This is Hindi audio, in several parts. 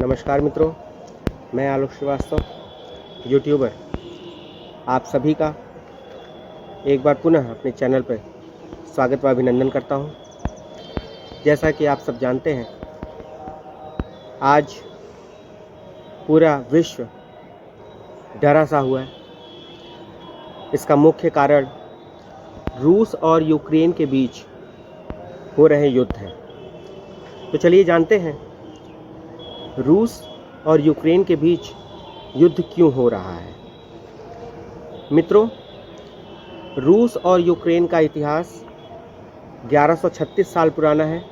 नमस्कार मित्रों, मैं आलोक श्रीवास्तव, यूट्यूबर, आप सभी का एक बार पुनः अपने चैनल पर स्वागत व अभिनंदन करता हूं। जैसा कि आप सब जानते हैं, आज पूरा विश्व डरा सा हुआ है। इसका मुख्य कारण रूस और यूक्रेन के बीच हो रहे युद्ध है। तो चलिए जानते हैं रूस और यूक्रेन के बीच युद्ध क्यों हो रहा है। मित्रों, रूस और यूक्रेन का इतिहास 1136 साल पुराना है।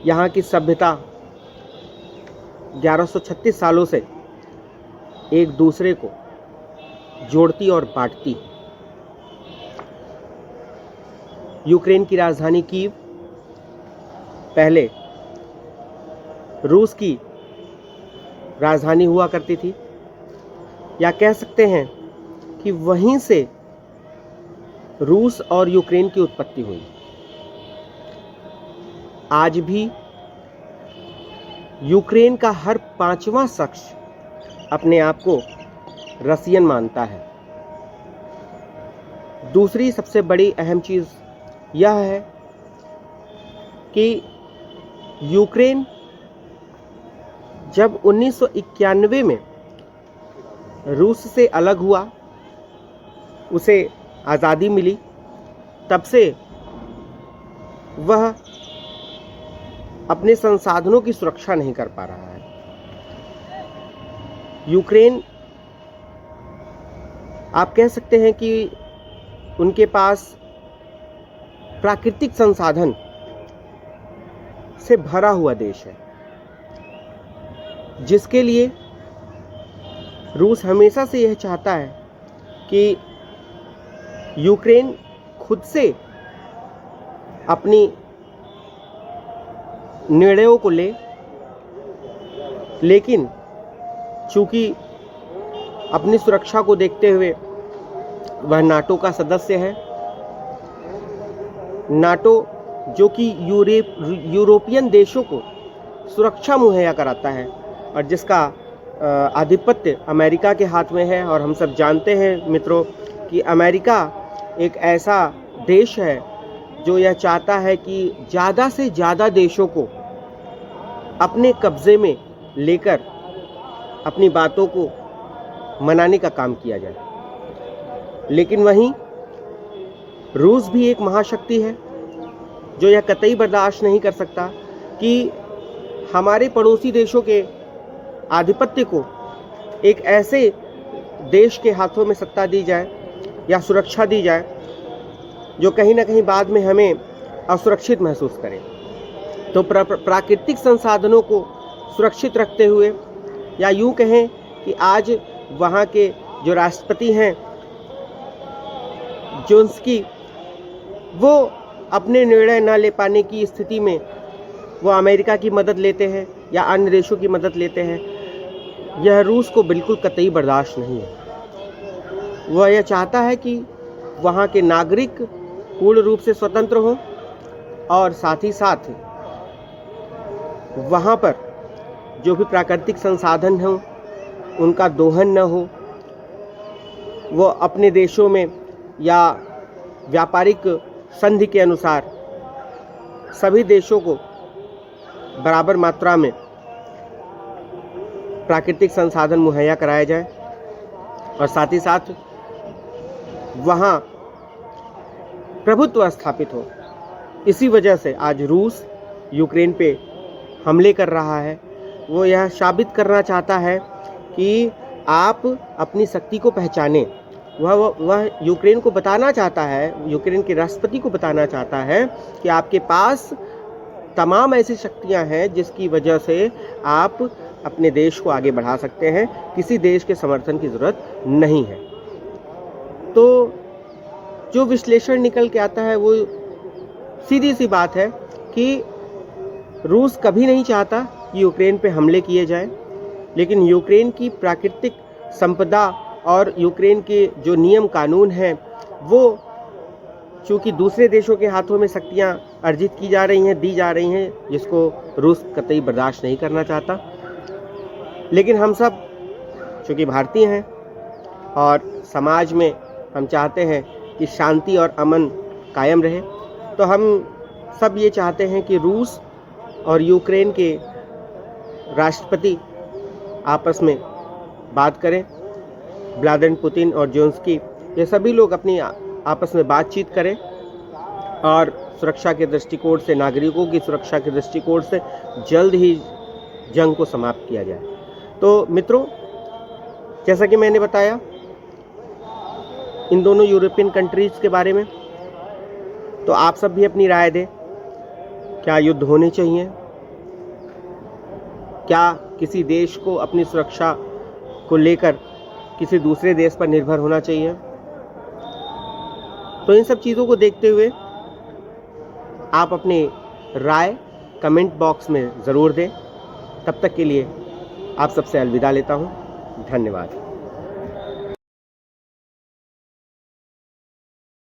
यहाँ की सभ्यता 1136 सालों से एक दूसरे को जोड़ती और बांटती है। यूक्रेन की राजधानी कीव पहले रूस की राजधानी हुआ करती थी, या कह सकते हैं कि वहीं से रूस और यूक्रेन की उत्पत्ति हुई। आज भी यूक्रेन का हर 5वां शख्स अपने आप को रसियन मानता है। दूसरी सबसे बड़ी अहम चीज़ यह है कि यूक्रेन जब 1991 में रूस से अलग हुआ, उसे आज़ादी मिली, तब से वह अपने संसाधनों की सुरक्षा नहीं कर पा रहा है। यूक्रेन, आप कह सकते हैं कि उनके पास प्राकृतिक संसाधन से भरा हुआ देश है, जिसके लिए रूस हमेशा से यह चाहता है कि यूक्रेन खुद से अपनी निर्णयों को ले, लेकिन चूंकि अपनी सुरक्षा को देखते हुए वह नाटो का सदस्य है। नाटो जो कि यूरोपियन देशों को सुरक्षा मुहैया कराता है और जिसका आधिपत्य अमेरिका के हाथ में है। और हम सब जानते हैं मित्रों कि अमेरिका एक ऐसा देश है जो यह चाहता है कि ज़्यादा से ज़्यादा देशों को अपने कब्ज़े में लेकर अपनी बातों को मनाने का काम किया जाए। लेकिन वहीं रूस भी एक महाशक्ति है जो यह कतई बर्दाश्त नहीं कर सकता कि हमारे पड़ोसी देशों के आधिपत्य को एक ऐसे देश के हाथों में सत्ता दी जाए या सुरक्षा दी जाए जो कहीं ना कहीं बाद में हमें असुरक्षित महसूस करे। तो प्राकृतिक संसाधनों को सुरक्षित रखते हुए, या यूं कहें कि आज वहाँ के जो राष्ट्रपति हैं जोंस्की, वो अपने निर्णय न ले पाने की स्थिति में वो अमेरिका की मदद लेते हैं या अन्य देशों की मदद लेते हैं। यह रूस को बिल्कुल कतई बर्दाश्त नहीं है। वह यह चाहता है कि वहाँ के नागरिक पूर्ण रूप से स्वतंत्र हों और साथ ही साथ वहाँ पर जो भी प्राकृतिक संसाधन हों उनका दोहन न हो। वो अपने देशों में या व्यापारिक संधि के अनुसार सभी देशों को बराबर मात्रा में प्राकृतिक संसाधन मुहैया कराया जाए और साथ ही साथ वहाँ प्रभुत्व स्थापित हो। इसी वजह से आज रूस यूक्रेन पे हमले कर रहा है। वो यह साबित करना चाहता है कि आप अपनी शक्ति को पहचानें। वह यूक्रेन को बताना चाहता है, यूक्रेन के राष्ट्रपति को बताना चाहता है कि आपके पास तमाम ऐसी शक्तियां हैं जिसकी वजह से आप अपने देश को आगे बढ़ा सकते हैं। किसी देश के समर्थन की ज़रूरत नहीं है। तो जो विश्लेषण निकल के आता है वो सीधी सी बात है कि रूस कभी नहीं चाहता कि यूक्रेन पे हमले किए जाएं, लेकिन यूक्रेन की प्राकृतिक संपदा और यूक्रेन के जो नियम कानून हैं वो चूँकि दूसरे देशों के हाथों में शक्तियाँ अर्जित की जा रही हैं, दी जा रही हैं, जिसको रूस कतई बर्दाश्त नहीं करना चाहता। लेकिन हम सब चूँकि भारतीय हैं और समाज में हम चाहते हैं कि शांति और अमन कायम रहे, तो हम सब ये चाहते हैं कि रूस और यूक्रेन के राष्ट्रपति आपस में बात करें। व्लादिमीर पुतिन और ज़ेलेंस्की ये सभी लोग अपनी आपस में बातचीत करें और सुरक्षा के दृष्टिकोण से, नागरिकों की सुरक्षा के दृष्टिकोण से जल्द ही जंग को समाप्त किया जाए। तो मित्रों, जैसा कि मैंने बताया इन दोनों यूरोपियन कंट्रीज़ के बारे में, तो आप सब भी अपनी राय दें। क्या युद्ध होने चाहिए? क्या किसी देश को अपनी सुरक्षा को लेकर किसी दूसरे देश पर निर्भर होना चाहिए? तो इन सब चीज़ों को देखते हुए आप अपनी राय कमेंट बॉक्स में ज़रूर दें। तब तक के लिए आप सबसे अलविदा लेता हूँ। धन्यवाद।